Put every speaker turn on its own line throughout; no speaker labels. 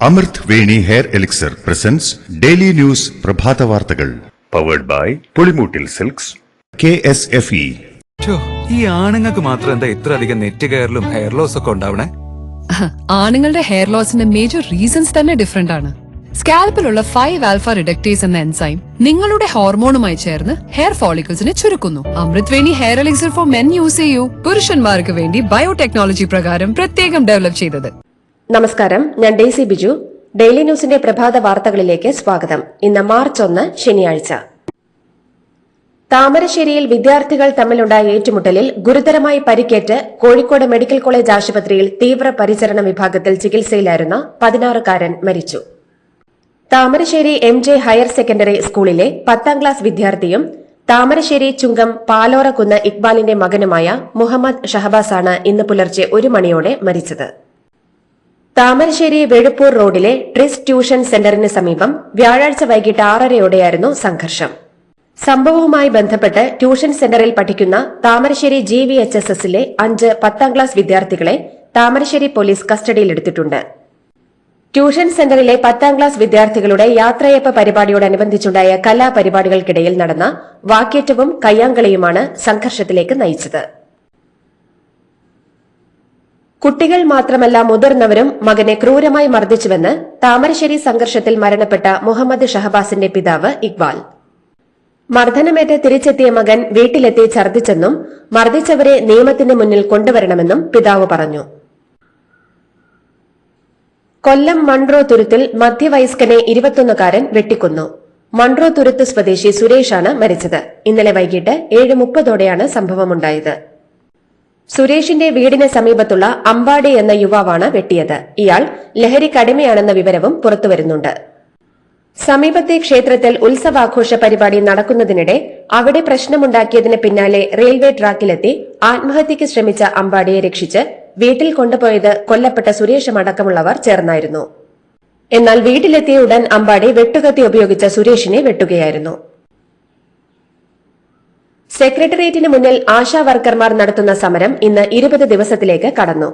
അമൃത് Veni hair elixir presents daily news പ്രഭാത വാർത്തകൾ powered by Pulimoottil silks KSFE.
ഈ ആണുങ്ങൾക്ക് മാത്രം എന്താ ഇത്ര അധികം നെറ്റ് കെയറിലും ഹെയർ ലോസ് ഒക്കെ ഉണ്ടാവണേ?
ആണുങ്ങളുടെ ഹെയർ ലോസിന്റെ മേജർ റീസൺസ് തന്നെ ഡിഫറെന്റ് ആണ്. സ്കാൽപ്പിലുള്ള 5 ആൽഫ റിഡക്ടേസ് എന്ന എൻസൈം നിങ്ങളുടെ ഹോർമോണുമായി ചേർന്ന് ഹെയർ ഫോളിക്കിൾസിനെ ചുരുക്കുന്നു. Amrut Veni hair elixir for men use ചെയ്യൂ. പുരുഷന്മാർക്ക് വേണ്ടി ബയോടെക്നോളജി പ്രകാരം പ്രത്യേകം ഡെവലപ്പ് ചെയ്തത്.
നമസ്കാരം, ഞാൻ ഡെയ്സി ബിജു. ഡെയിലി ന്യൂസിന്റെ പ്രഭാത വാർത്തകളിലേക്ക് സ്വാഗതം. ഇന്ന് മാർച്ച് 1 ശനിയാഴ്ച. താമരശ്ശേരിയിൽ വിദ്യാർത്ഥികൾ തമ്മിലുണ്ടായ ഏറ്റുമുട്ടലിൽ ഗുരുതരമായി പരിക്കേറ്റ് കോഴിക്കോട് മെഡിക്കൽ കോളേജ് ആശുപത്രിയിൽ തീവ്ര പരിചരണ വിഭാഗത്തിൽ ചികിത്സയിലായിരുന്ന 16-കാരൻ മരിച്ചു. താമരശ്ശേരി MJ ഹയർ സെക്കൻഡറി സ്കൂളിലെ 10ാം ക്ലാസ് വിദ്യാർത്ഥിയും താമരശ്ശേരി ചുങ്കം പാലോറക്കുന്ന് ഇക്ബാലിന്റെ മകനുമായ മുഹമ്മദ് ഷഹബാസാണ് ഇന്ന് പുലർച്ചെ 1 മണിയോടെ മരിച്ചത്. താമരശ്ശേരി വെഴുപ്പൂർ റോഡിലെ ട്രിസ് ട്യൂഷൻ സെന്ററിന് സമീപം വ്യാഴാഴ്ച വൈകിട്ട് 6:30യോടെയായിരുന്നു സംഘർഷം. സംഭവവുമായി ബന്ധപ്പെട്ട് ട്യൂഷൻ സെന്ററിൽ പഠിക്കുന്ന താമരശ്ശേരി GVHSSലെ 5 10ാം ക്ലാസ് വിദ്യാർത്ഥികളെ താമരശ്ശേരി പോലീസ് കസ്റ്റഡിയിലെടുത്തിട്ടുണ്ട്. ട്യൂഷൻ സെന്ററിലെ 10ാം ക്ലാസ് വിദ്യാർത്ഥികളുടെ യാത്രയയപ്പ് പരിപാടിയോടനുബന്ധിച്ചുണ്ടായ കലാപരിപാടികൾക്കിടയിൽ നടന്ന വാക്കേറ്റവും കയ്യാങ്കളിയുമാണ് സംഘർഷത്തിലേക്ക് നയിച്ചത്. കുട്ടികൾ മാത്രമല്ല മുതിർന്നവരും മകനെ ക്രൂരമായി മർദ്ദിച്ചുവെന്ന് താമരശ്ശേരി സംഘർഷത്തിൽ മരണപ്പെട്ട മുഹമ്മദ് ഷഹബാസിന്റെ പിതാവ് ഇക്ബാൽ. മർദ്ദനമേറ്റ് തിരിച്ചെത്തിയ മകൻ വീട്ടിലെത്തി ഛർദ്ദിച്ചെന്നും മർദ്ദിച്ചവരെ നിയമത്തിന് മുന്നിൽ കൊണ്ടുവരണമെന്നും പിതാവ് പറഞ്ഞു. കൊല്ലം മൺട്രോ തുരുത്തിൽ മധ്യവയസ്കനെ 21-കാരൻ വെട്ടിക്കൊന്നു. മൺട്രോ തുരുത്ത് സ്വദേശി സുരേഷാണ് മരിച്ചത്. ഇന്നലെ വൈകിട്ട് 7:30ഓടെയാണ് സംഭവമുണ്ടായത്. സുരേഷിന്റെ വീടിന് സമീപത്തുള്ള അമ്പാടി എന്ന യുവാവാണ് വെട്ടിയത്. ഇയാൾ ലഹരിക്കടിമയാണെന്ന വിവരവും പുറത്തുവരുന്നുണ്ട്. സമീപത്തെ ക്ഷേത്രത്തിൽ ഉത്സവാഘോഷ പരിപാടി നടക്കുന്നതിനിടെ അവിടെ പ്രശ്നമുണ്ടാക്കിയതിന് പിന്നാലെ റെയിൽവേ ട്രാക്കിലെത്തി ആത്മഹത്യയ്ക്ക് ശ്രമിച്ച അമ്പാടിയെ രക്ഷിച്ച് വീട്ടിൽ കൊണ്ടുപോയത് കൊല്ലപ്പെട്ട സുരേഷും അടക്കമുള്ളവർ ചേർന്നായിരുന്നു. എന്നാൽ വീട്ടിലെത്തിയ ഉടൻ അമ്പാടി വെട്ടുകത്തി ഉപയോഗിച്ച സുരേഷിനെ വെട്ടുകയായിരുന്നു. സെക്രട്ടേറിയറ്റിന് മുന്നിൽ ആശാ വർക്കർമാർ നടത്തുന്ന സമരം ഇന്ന് 20 ദിവസത്തിലേക്ക് കടന്നു.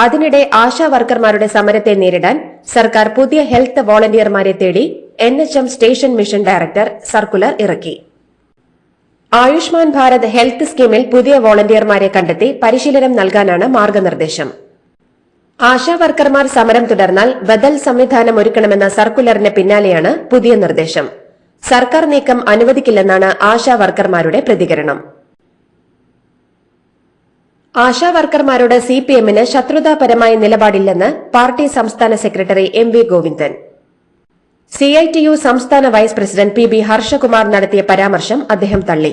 അതിനിടെ ആശാ വർക്കർമാരുടെ സമരത്തെ നേരിടാൻ സർക്കാർ പുതിയ ഹെൽത്ത് വോളണ്ടിയർമാരെ തേടി NHM station mission director circular ഇറക്കി. ആയുഷ്മാൻ ഭാരത് ഹെൽത്ത് സ്കീമിൽ പുതിയ വോളണ്ടിയർമാരെ കണ്ടെത്തി പരിശീലനം നൽകാനാണ് മാർഗനിർദ്ദേശം. ആശാ വർക്കർമാർ സമരം തുടർന്നാൽ ബദൽ സംവിധാനം ഒരുക്കണമെന്ന സർക്കുലറിന് പിന്നാലെയാണ് പുതിയ നിർദ്ദേശം. സർക്കാർ നീക്കം അനുവദിക്കില്ലെന്നാണ് ആശാ വർക്കർമാരുടെ പ്രതികരണം. ആശാ വർക്കർമാരോട് CPMന് ശത്രുതാപരമായ നിലപാടില്ലെന്ന് പാർട്ടി സംസ്ഥാന സെക്രട്ടറി MV ഗോവിന്ദൻ. CITU സംസ്ഥാന വൈസ് പ്രസിഡന്റ് PB ഹർഷകുമാർ നടത്തിയ പരാമർശം അദ്ദേഹം തള്ളി.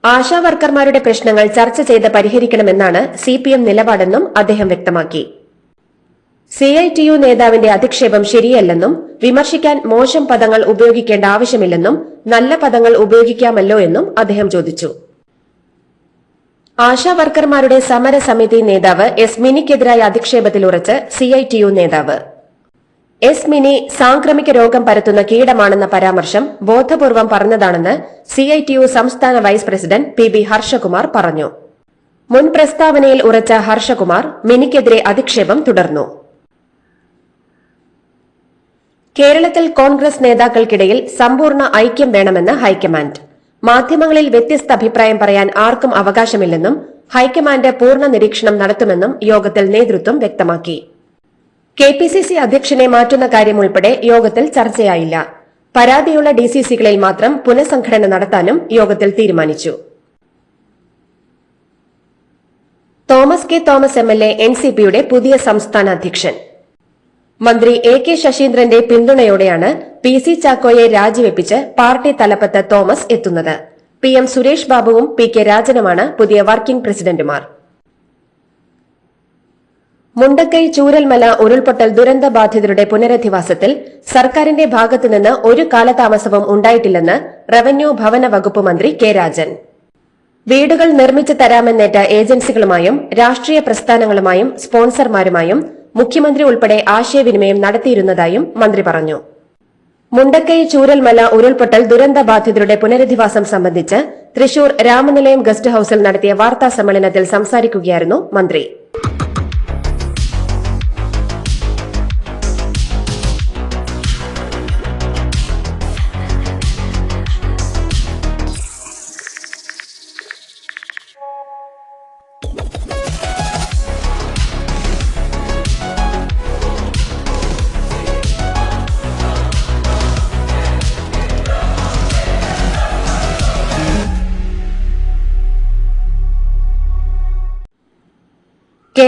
ആശാ വർക്കർമാരുടെ പ്രശ്നങ്ങൾ ചർച്ച ചെയ്ത് പരിഹരിക്കണമെന്നാണ് CPM നിലപാടെന്നും അദ്ദേഹം വ്യക്തമാക്കി. CITU നേതാവിന്റെ അധിക്ഷേപം ശരിയല്ലെന്നും വിമർശിക്കാൻ മോശം പദങ്ങൾ ഉപയോഗിക്കേണ്ട ആവശ്യമില്ലെന്നും നല്ല പദങ്ങൾ ഉപയോഗിക്കാമല്ലോ എന്നും അദ്ദേഹം ചോദിച്ചു. ആശാ വർക്കർമാരുടെ സമരസമിതി നേതാവ് S മിനിക്കെതിരായ അധിക്ഷേപത്തിൽ ഉറച്ച് CITU നേതാവ്. S മിനി സാംക്രമിക രോഗം പരത്തുന്ന കീടമാണെന്ന പരാമർശം ബോധപൂർവം പറഞ്ഞതാണെന്ന് CITU സംസ്ഥാന വൈസ് പ്രസിഡന്റ് PB ഹർഷകുമാർ പറഞ്ഞു. മുൻ പ്രസ്താവനയിൽ ഉറച്ച ഹർഷകുമാർ മിനിക്കെതിരെ അധിക്ഷേപം തുടർന്നു. കേരളത്തിൽ കോൺഗ്രസ് നേതാക്കൾക്കിടയിൽ സമ്പൂർണ്ണ ഐക്യം വേണമെന്ന് ഹൈക്കമാൻഡ്. മാധ്യമങ്ങളിൽ വ്യത്യസ്ത അഭിപ്രായം പറയാൻ ആർക്കും അവകാശമില്ലെന്നും ഹൈക്കമാൻഡ് പൂർണ്ണ നിരീക്ഷണം നടത്തുമെന്നും യോഗത്തിൽ നേതൃത്വം വ്യക്തമാക്കി. KPCC അധ്യക്ഷനെ മാറ്റുന്ന കാര്യമുൾപ്പെടെ യോഗത്തിൽ ചർച്ചയായില്ല. പരാതിയുള്ള DCCകളിൽ മാത്രം പുനഃസംഘടന നടത്താനും യോഗത്തിൽ തീരുമാനിച്ചു. തോമസ് K തോമസ് MLA NCPയുടെ പുതിയ സംസ്ഥാന അധ്യക്ഷൻ. മന്ത്രി AK ശശീന്ദ്രന്റെ പിന്തുണയോടെയാണ് PC ചാക്കോയെ രാജിവെപ്പിച്ച് പാർട്ടി തലപ്പത്ത് തോമസ് എത്തുന്നത്. PM സുരേഷ് ബാബുവും PK രാജനുമാണ് പുതിയ വർക്കിംഗ് പ്രസിഡന്റുമാർ. മുണ്ടക്കൈ ചൂരൽമല ഉരുൾപൊട്ടൽ ദുരന്ത ബാധിതരുടെ പുനരധിവാസത്തിൽ സർക്കാരിന്റെ ഭാഗത്തുനിന്ന് ഒരു കാലതാമസവും ഉണ്ടായിട്ടില്ലെന്ന് റവന്യൂ ഭവന വകുപ്പ് മന്ത്രി K രാജൻ. വീടുകൾ നിർമ്മിച്ചു തരാമെന്നേറ്റ ഏജൻസികളുമായും രാഷ്ട്രീയ പ്രസ്ഥാനങ്ങളുമായും സ്പോൺസർമാരുമായും മുഖ്യമന്ത്രി ഉൾപ്പെടെ ആശയവിനിമയം നടത്തിയിരുന്നതായും മന്ത്രി പറഞ്ഞു. മുണ്ടക്കൈ ചൂരൽമല ഉരുൾപൊട്ടൽ ദുരന്ത ബാധിതരുടെ പുനരധിവാസം സംബന്ധിച്ച് തൃശൂർ രാമനിലയം ഗസ്റ്റ് ഹൌസിൽ നടത്തിയ വാർത്താ സമ്മേളനത്തിൽ സംസാരിക്കുകയായിരുന്നു മന്ത്രി.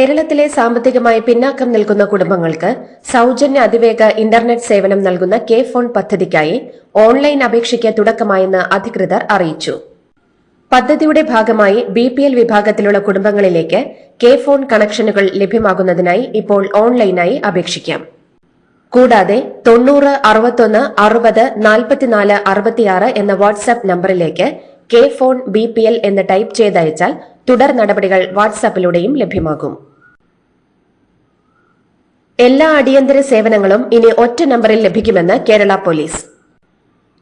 കേരളത്തിലെ സാമ്പത്തികമായി പിന്നാക്കം നിൽക്കുന്ന കുടുംബങ്ങൾക്ക് സൌജന്യ അതിവേഗ ഇന്റർനെറ്റ് സേവനം നൽകുന്ന കെ ഫോൺ പദ്ധതിക്കായി ഓൺലൈൻ അപേക്ഷയ്ക്ക് തുടക്കമായെന്ന് അധികൃതർ അറിയിച്ചു. പദ്ധതിയുടെ ഭാഗമായി BPL വിഭാഗത്തിലുള്ള കുടുംബങ്ങളിലേക്ക് കെ ഫോൺ കണക്ഷനുകൾ ലഭ്യമാകുന്നതിനായി ഇപ്പോൾ ഓൺലൈനായി അപേക്ഷിക്കാം. കൂടാതെ 90 61 60 44 66 എന്ന വാട്സ്ആപ്പ് നമ്പറിലേക്ക് കെ ഫോൺ BPL എന്ന് ടൈപ്പ് ചെയ്തയച്ചാൽ തുടർ നടപടികൾ വാട്സാപ്പിലൂടെയും ലഭ്യമാകും. എല്ലാ അടിയന്തര സേവനങ്ങളും ഇനി ഒറ്റ നമ്പറിൽ ലഭിക്കുമെന്ന് Kerala police.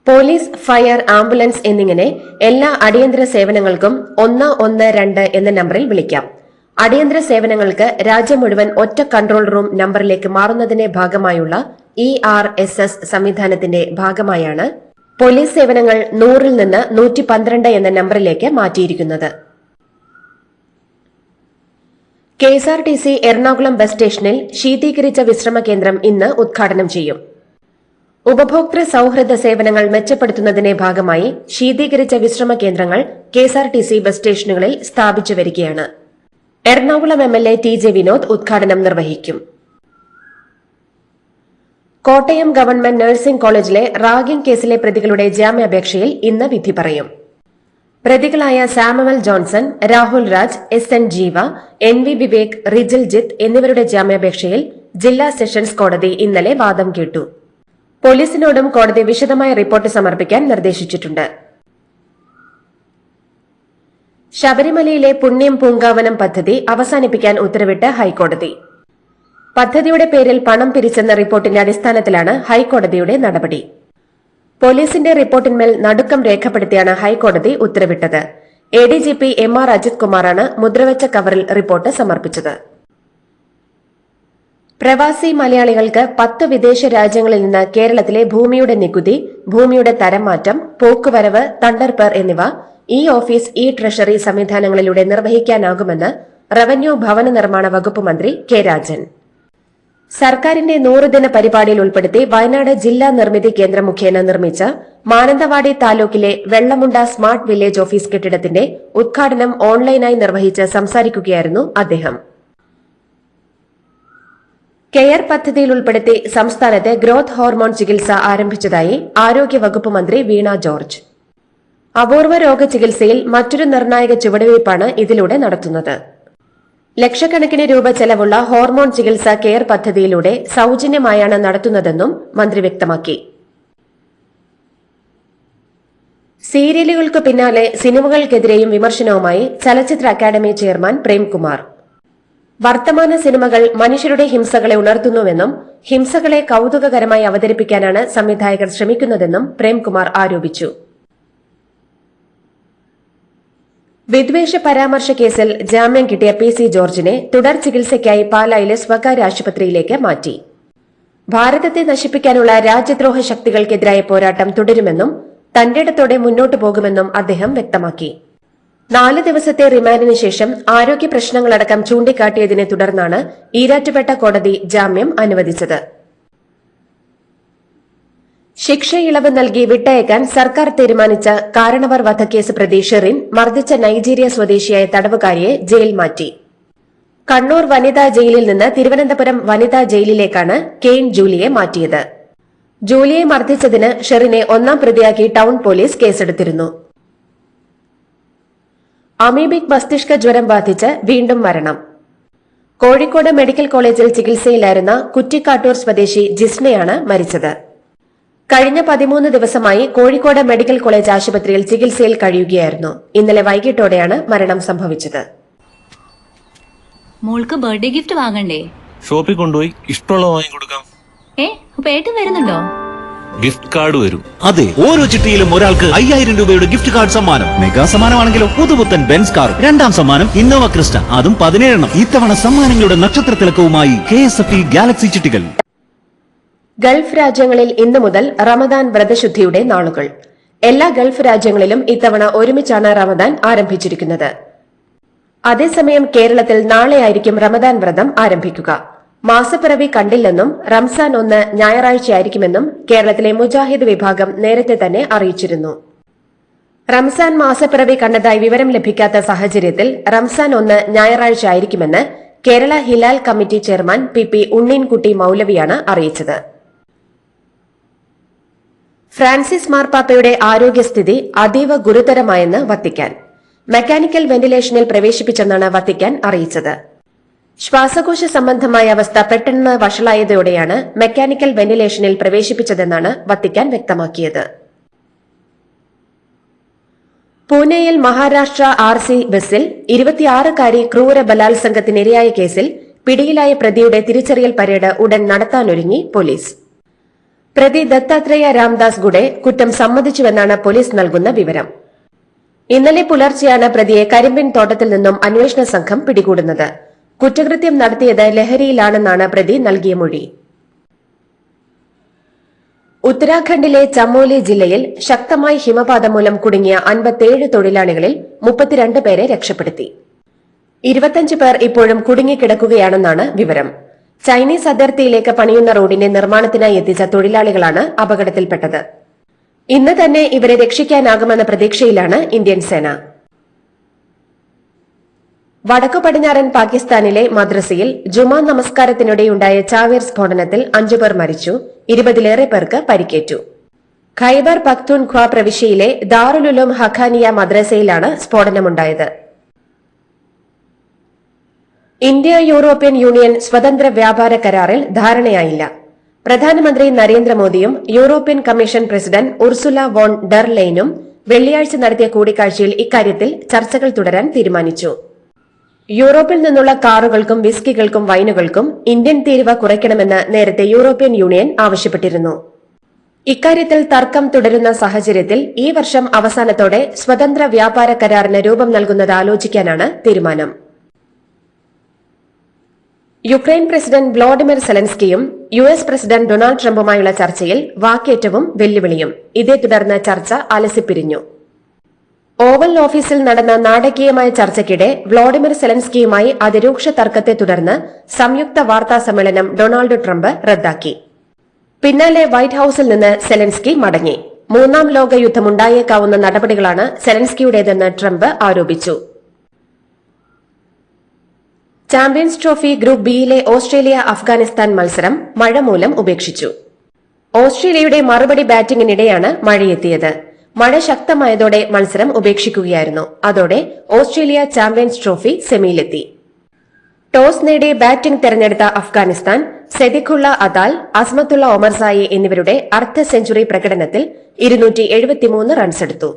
Police, fire, ambulance എന്നിങ്ങനെ എല്ലാ അടിയന്തര സേവനങ്ങൾക്കും 112 എന്ന നമ്പറിൽ വിളിക്കാം. അടിയന്തര സേവനങ്ങൾക്ക് രാജ്യം മുഴുവൻ ഒറ്റ കൺട്രോൾ റൂം നമ്പറിലേക്ക് മാറുന്നതിന്റെ ഭാഗമായുള്ള ERSS സംവിധാനത്തിന്റെ ഭാഗമായാണ് പോലീസ് സേവനങ്ങൾ 100 നിന്ന് 112 എന്ന നമ്പറിലേക്ക് മാറ്റിയിരിക്കുന്നത്. KSRTC എറണാകുളം ബസ് സ്റ്റേഷനിൽ ശീതീകരിച്ച വിശ്രമ കേന്ദ്രം ഇന്ന് ഉദ്ഘാടനം ചെയ്യും. ഉപഭോക്തൃ സൌഹൃദ സേവനങ്ങൾ മെച്ചപ്പെടുത്തുന്നതിന്റെ ഭാഗമായി ശീതീകരിച്ച വിശ്രമ കേന്ദ്രങ്ങൾ KSRTC ബസ് സ്റ്റേഷനുകളിൽ സ്ഥാപിച്ചു വരികയാണ്. എറണാകുളം MLA TJ വിനോദ് ഉദ്ഘാടനം നിർവഹിക്കും. കോട്ടയം ഗവൺമെന്റ് നഴ്സിംഗ് കോളേജിലെ റാഗിംഗ് കേസിലെ പ്രതികളുടെ ജാമ്യാപേക്ഷയിൽ ഇന്ന് വിധി പറയും. പ്രതികളായ Samuel Johnson, Rahul Raj, SN ജീവ, NV വിവേക്, റിജിൽ ജിത്ത് എന്നിവരുടെ ജാമ്യാപേക്ഷയിൽ ജില്ലാ സെഷൻസ് കോടതി ഇന്നലെ വാദം കേട്ടു. പോലീസിനോടും കോടതി വിശദമായ റിപ്പോർട്ട് സമർപ്പിക്കാൻ നിർദ്ദേശിച്ചിട്ടുണ്ട്. ശബരിമലയിലെ പുണ്യം പൂങ്കാവനം പദ്ധതി അവസാനിപ്പിക്കാൻ ഉത്തരവിട്ട് ഹൈക്കോടതി. പദ്ധതിയുടെ പേരിൽ പണം പിരിച്ചെന്ന റിപ്പോർട്ടിന്റെ അടിസ്ഥാനത്തിലാണ് ഹൈക്കോടതിയുടെ നടപടി. പോലീസിന്റെ റിപ്പോർട്ടിന്മേൽ നടുക്കം രേഖപ്പെടുത്തിയാണ് ഹൈക്കോടതി ഉത്തരവിട്ടത്. ADGP MR അജിത് കുമാറാണ് മുദ്രവെച്ച കവറിൽ റിപ്പോർട്ട് സമർപ്പിച്ചത്. പ്രവാസി മലയാളികൾക്ക് 10 വിദേശ രാജ്യങ്ങളിൽ നിന്ന് കേരളത്തിലെ ഭൂമിയുടെ നികുതി, ഭൂമിയുടെ തരം മാറ്റം, പോക്കുവരവ്, തണ്ടർപേർ എന്നിവ ഓഫീസ് ട്രഷറി സംവിധാനങ്ങളിലൂടെ നിർവഹിക്കാനാകുമെന്ന് റവന്യൂ ഭവന നിർമ്മാണ വകുപ്പ് മന്ത്രി K രാജൻ. സർക്കാരിന്റെ 100 ദിന പരിപാടിയിൽ ഉൾപ്പെടുത്തി വയനാട് ജില്ലാ നിർമ്മിതി കേന്ദ്രം മുഖേന നിർമ്മിച്ച മാനന്തവാടി താലൂക്കിലെ വെള്ളമുണ്ട സ്മാർട്ട് വില്ലേജ് ഓഫീസ് കെട്ടിടത്തിന്റെ ഉദ്ഘാടനം ഓൺലൈനായി നിർവഹിച്ച് സംസാരിക്കുകയായിരുന്നു അദ്ദേഹം. കെയർ പദ്ധതിയിൽ ഉൾപ്പെടുത്തി സംസ്ഥാനത്തെ ഗ്രോത്ത് ഹോർമോൺ ചികിത്സ ആരംഭിച്ചതായി ആരോഗ്യവകുപ്പ് മന്ത്രി വീണ ജോർജ്. അപൂർവ രോഗ ചികിത്സയിൽ മറ്റൊരു നിർണായക ചുവടുവയ്പ്പാണ് ഇതിലൂടെ നടത്തുന്നത്. ലക്ഷക്കണക്കിന് രൂപ ചെലവുള്ള ഹോർമോൺ ചികിത്സ കെയർ പദ്ധതിയിലൂടെ സൌജന്യമായാണ് നടത്തുന്നതെന്നും മന്ത്രി വ്യക്തമാക്കി. സീരിയലുകൾക്ക് പിന്നാലെ സിനിമകൾക്കെതിരെയും വിമർശനവുമായി ചലച്ചിത്ര അക്കാദമി ചെയർമാൻ പ്രേംകുമാർ. വർത്തമാന സിനിമകൾ മനുഷ്യരുടെ ഹിംസകളെ ഉണർത്തുന്നുവെന്നും ഹിംസകളെ കൌതുകകരമായി അവതരിപ്പിക്കാനാണ് സംവിധായകർ ശ്രമിക്കുന്നതെന്നും പ്രേംകുമാർ ആരോപിച്ചു. വിദ്വേഷ പരാമർശ കേസിൽ ജാമ്യം കിട്ടിയ PC ജോർജിനെ തുടർ ചികിത്സയ്ക്കായി പാലായിലെ സ്വകാര്യ ആശുപത്രിയിലേക്ക് മാറ്റി. ഭാരതത്തെ നശിപ്പിക്കാനുള്ള രാജ്യദ്രോഹ ശക്തികൾക്കെതിരായ പോരാട്ടം തുടരുമെന്നും തന്റേടത്തോടെ മുന്നോട്ടു പോകുമെന്നും അദ്ദേഹം വ്യക്തമാക്കി. 4 ദിവസത്തെ റിമാൻഡിന് ശേഷം ആരോഗ്യ പ്രശ്നങ്ങളടക്കം ചൂണ്ടിക്കാട്ടിയതിനെ തുടർന്നാണ് ഈരാറ്റുപേട്ട കോടതി ജാമ്യം അനുവദിച്ചത്. ശിക്ഷ ഇളവ് നൽകി വിട്ടയക്കാൻ സർക്കാർ തീരുമാനിച്ച കാരണവർ വധക്കേസ് പ്രതി ഷെറിൻ മർദ്ദിച്ച നൈജീരിയ സ്വദേശിയായ തടവുകാരിയെ ജയിൽ മാറ്റി. കണ്ണൂർ വനിതാ ജയിലിൽ നിന്ന് തിരുവനന്തപുരം വനിതാ ജയിലിലേക്കാണ് കെയ്ൻ ജൂലിയെ മാറ്റിയത്. ജൂലിയെ മർദ്ദിച്ചതിന് ഷെറിനെ 1-ാം പ്രതിയാക്കി ടൌൺ പോലീസ് കേസെടുത്തിരുന്നു. അമീബിക് മസ്തിഷ്ക ജ്വരം ബാധിച്ച് വീണ്ടും മരണം. കോഴിക്കോട് മെഡിക്കൽ കോളേജിൽ ചികിത്സയിലായിരുന്ന കുറ്റിക്കാട്ടൂർ സ്വദേശി ജിസ്നയാണ് മരിച്ചത്. കഴിഞ്ഞ 13 ദിവസമായി കോഴിക്കോട് മെഡിക്കൽ കോളേജ് ആശുപത്രിയിൽ ചികിത്സയിൽ കഴിയുകയായിരുന്നു. ഇന്നലെ വൈകിട്ടോടെയാണ് മരണം സംഭവിച്ചത്.
മോൾക്ക് ബർത്ത്ഡേ ഗിഫ്റ്റ് വാങ്ങണ്ടേ?
ഷോപ്പിൽ കൊണ്ടുപോയി ഇഷ്ടമുള്ള വാങ്ങിക്കൊടുക്കാം.
അപ്പൊ ഏട്ടൻ വരുന്നുണ്ടോ?
ഗിഫ്റ്റ് കാർഡ് വരും.
അതെ, ഓരോ ചിട്ടിയിലും ഒരാൾക്ക് 5000 രൂപയുടെ ഗിഫ്റ്റ് കാർഡ് സമ്മാനം. മെഗാ സമ്മാനമാണെങ്കിലോ പുതുപുത്തൻ ബെൻസ് കാർ. 2ാം സമ്മാനം ഇന്നോവ ക്രിസ്റ്റ, അതും 17 ഇത്തവണ സമ്മാനങ്ങളുടെ നക്ഷത്ര തിളക്കവുമായി KSFE ഗാലക്സി ചിട്ടികൾ.
ഗൾഫ് രാജ്യങ്ങളിൽ ഇന്നു മുതൽ റമദാൻ വ്രതശുദ്ധിയുടെ നാളുകൾ. എല്ലാ ഗൾഫ് രാജ്യങ്ങളിലും ഇത്തവണ ഒരുമിച്ചാണ് റമദാൻ ആരംഭിച്ചിരിക്കുന്നത്. അതേസമയം കേരളത്തിൽ നാളെയായിരിക്കും റമദാൻ വ്രതം ആരംഭിക്കുക. മാസപ്പിറവി കണ്ടില്ലെന്നും റംസാൻ 1 ഞായറാഴ്ചയായിരിക്കുമെന്നും കേരളത്തിലെ മുജാഹിദ് വിഭാഗം നേരത്തെ തന്നെ അറിയിച്ചിരുന്നു. റംസാൻ മാസപ്പിറവി കണ്ടതായി വിവരം ലഭിക്കാത്ത സാഹചര്യത്തിൽ റംസാൻ 1 ഞായറാഴ്ച ആയിരിക്കുമെന്ന് Kerala Hilal committee chairman P Unneenkutty മൌലവിയാണ് അറിയിച്ചത്. ഫ്രാൻസിസ് മാർപ്പാപ്പയുടെ ആരോഗ്യസ്ഥിതി അതീവ ഗുരുതരമായെന്ന് വത്തിക്കാൻ. മെക്കാനിക്കൽ വെന്റിലേഷനിൽ പ്രവേശിപ്പിച്ചെന്നാണ് വത്തിക്കാൻ അറിയിച്ചത്. ശ്വാസകോശ സംബന്ധമായ അവസ്ഥ പെട്ടെന്ന് വഷളായതോടെയാണ് മെക്കാനിക്കൽ വെന്റിലേഷനിൽ പ്രവേശിപ്പിച്ചതെന്നാണ് വത്തിക്കാൻ വ്യക്തമാക്കിയത്. പൂനെയിൽ മഹാരാഷ്ട്ര RC ബസിൽ 26-കാരി ക്രൂര ബലാത്സംഗത്തിനിരയായ കേസിൽ പിടിയിലായ പ്രതിയുടെ തിരിച്ചറിയൽ പരേഡ് ഉടൻ നടത്താനൊരുങ്ങി പോലീസ്. പ്രതി ദത്താത്രേയ രാംദാസ് ഗുഡെ കുറ്റം സമ്മതിച്ചുവെന്നാണ് പോലീസ് നൽകുന്ന വിവരം. ഇന്നലെ പുലർച്ചെയാണ് പ്രതിയെ കരിമ്പിൻ തോട്ടത്തിൽ നിന്നും അന്വേഷണ സംഘം പിടികൂടുന്നത്. കുറ്റകൃത്യം നടത്തിയത് ലഹരിയിലാണെന്നാണ് പ്രതി നൽകിയ മൊഴി. ഉത്തരാഖണ്ഡിലെ ചമോലി ജില്ലയിൽ ശക്തമായ ഹിമപാതം മൂലം കുടുങ്ങിയ 57 തൊഴിലാളികളിൽ 32 പേരെ രക്ഷപ്പെടുത്തി. 25 പേർ ഇപ്പോഴും കുടുങ്ങിക്കിടക്കുകയാണെന്നാണ് വിവരം. ചൈനീസ് അതിർത്തിയിലേക്ക് പണിയുന്ന റോഡിന്റെ നിർമ്മാണത്തിനായി എത്തിച്ച തൊഴിലാളികളാണ് അപകടത്തിൽപ്പെട്ടത്. ഇന്ന് തന്നെ ഇവരെ രക്ഷിക്കാനാകുമെന്ന പ്രതീക്ഷയിലാണ് ഇന്ത്യൻ സേന. വടക്കു പടിഞ്ഞാറൻ പാകിസ്ഥാനിലെ മദ്രസയിൽ ജുമാ നമസ്കാരത്തിനിടെയുണ്ടായ ചാവേർ സ്ഫോടനത്തിൽ 5 പേർ മരിച്ചു, 20-ലേറെ പേർക്ക് പരിക്കേറ്റു. ഖൈബർ പഖ്തൂൺഖ്വ പ്രവിശ്യയിലെ ദാറുൽ ഉലൂം ഹഖാനിയ മദ്രസയിലാണ് സ്ഫോടനമുണ്ടായത്. ഇന്ത്യ യൂറോപ്യൻ യൂണിയൻ സ്വതന്ത്ര വ്യാപാര കരാറിൽ ധാരണയായില്ല. പ്രധാനമന്ത്രി നരേന്ദ്രമോദിയും European Commission President Ursula von der ലെയ്നും വെള്ളിയാഴ്ച നടത്തിയ കൂടിക്കാഴ്ചയിൽ ഇക്കാര്യത്തിൽ ചർച്ചകൾ തുടരാൻ തീരുമാനിച്ചു. യൂറോപ്പിൽ നിന്നുള്ള കാറുകൾക്കും വിസ്കികൾക്കും വൈനുകൾക്കും ഇന്ത്യൻ തീരുവ കുറയ്ക്കണമെന്ന് നേരത്തെ യൂറോപ്യൻ യൂണിയൻ ആവശ്യപ്പെട്ടിരുന്നു. ഇക്കാര്യത്തിൽ തർക്കം തുടരുന്ന സാഹചര്യത്തിൽ ഈ വർഷം അവസാനത്തോടെ സ്വതന്ത്ര വ്യാപാര കരാറിന് രൂപം നൽകുന്നത് ആലോചിക്കാനാണ് തീരുമാനം. യുക്രൈൻ പ്രസിഡന്റ് വ്ളോഡിമിർ സെലൻസ്കിയും US പ്രസിഡന്റ് ഡൊണാൾഡ് ട്രംപുമായുള്ള ചർച്ചയിൽ വാക്കേറ്റവും വെല്ലുവിളിയും. ഇതേ തുടർന്ന് ചർച്ച അലസിപ്പിരിഞ്ഞു. ഓവൽ ഓഫീസിൽ നടന്ന നാടകീയമായ ചർച്ചയ്ക്കിടെ വ്ളോഡിമിർ സെലൻസ്കിയുമായി അതിരൂക്ഷ തർക്കത്തെ തുടർന്ന് സംയുക്ത വാർത്താ സമ്മേളനം ഡൊണാൾഡ് ട്രംപ് റദ്ദാക്കി. പിന്നാലെ വൈറ്റ് ഹൌസിൽ നിന്ന് സെലൻസ്കി മടങ്ങി. 3ാം ലോക യുദ്ധമുണ്ടായേക്കാവുന്ന നടപടികളാണ് സെലൻസ്കിയുടേതെന്ന് ട്രംപ് ആരോപിച്ചു. ചാമ്പ്യൻസ് ട്രോഫി ഗ്രൂപ്പ് ബിയിലെ ഓസ്ട്രേലിയ അഫ്ഗാനിസ്ഥാൻ മത്സരം മഴ മൂലം ഉപേക്ഷിച്ചു. ഓസ്ട്രേലിയയുടെ മറുപടി ബാറ്റിംഗിനിടെയാണ് മഴയെത്തിയത്. മഴ ശക്തമായതോടെ മത്സരം ഉപേക്ഷിക്കുകയായിരുന്നു. അതോടെ ഓസ്ട്രേലിയ ചാമ്പ്യൻസ് ട്രോഫി സെമിയിലെത്തി. ടോസ് നേടി ബാറ്റിംഗ് തെരഞ്ഞെടുത്ത അഫ്ഗാനിസ്ഥാൻ സെദിഖുള്ള അതാൽ, അസ്മത്തുള്ള ഒമർസായി എന്നിവരുടെ അർദ്ധ സെഞ്ചുറി പ്രകടനത്തിൽ 273 റൺസെടുത്തു.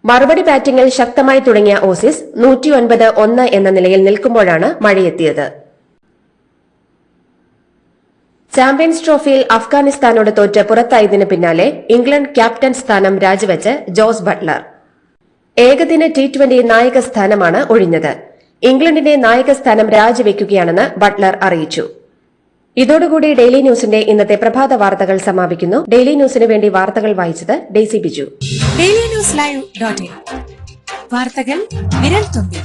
മറുപടി ബാറ്റിംഗിൽ ശക്തമായി തുടങ്ങിയ ഓസീസ് 109-1 എന്ന നിലയിൽ നിൽക്കുമ്പോഴാണ് മഴയെത്തിയത്. ചാമ്പ്യൻസ് ട്രോഫിയിൽ അഫ്ഗാനിസ്ഥാനോട് തോറ്റ് പുറത്തായതിനു പിന്നാലെ ഇംഗ്ലണ്ട് ക്യാപ്റ്റൻ സ്ഥാനം രാജിവെച്ച് ജോസ് ബട്ട്ലർ. ഏകദിന T20 നായക സ്ഥാനമാണ് ഒഴിഞ്ഞത്. ഇംഗ്ലണ്ടിന്റെ നായകസ്ഥാനം രാജിവെക്കുകയാണെന്ന് ബട്ട്ലർ അറിയിച്ചു. ഇതോടുകൂടി ഡെയിലി ന്യൂസിന്റെ ഇന്നത്തെ പ്രഭാത വാർത്തകൾ സമാപിക്കുന്നു. ഡെയിലി ന്യൂസിന് വേണ്ടി വാർത്തകൾ വായിച്ചത് ഡെയ്സി ബിജു.
ഡെയിലി ന്യൂസ് ലൈവ്.in വാർത്തകൾ വിരൽ തുമ്പിൽ.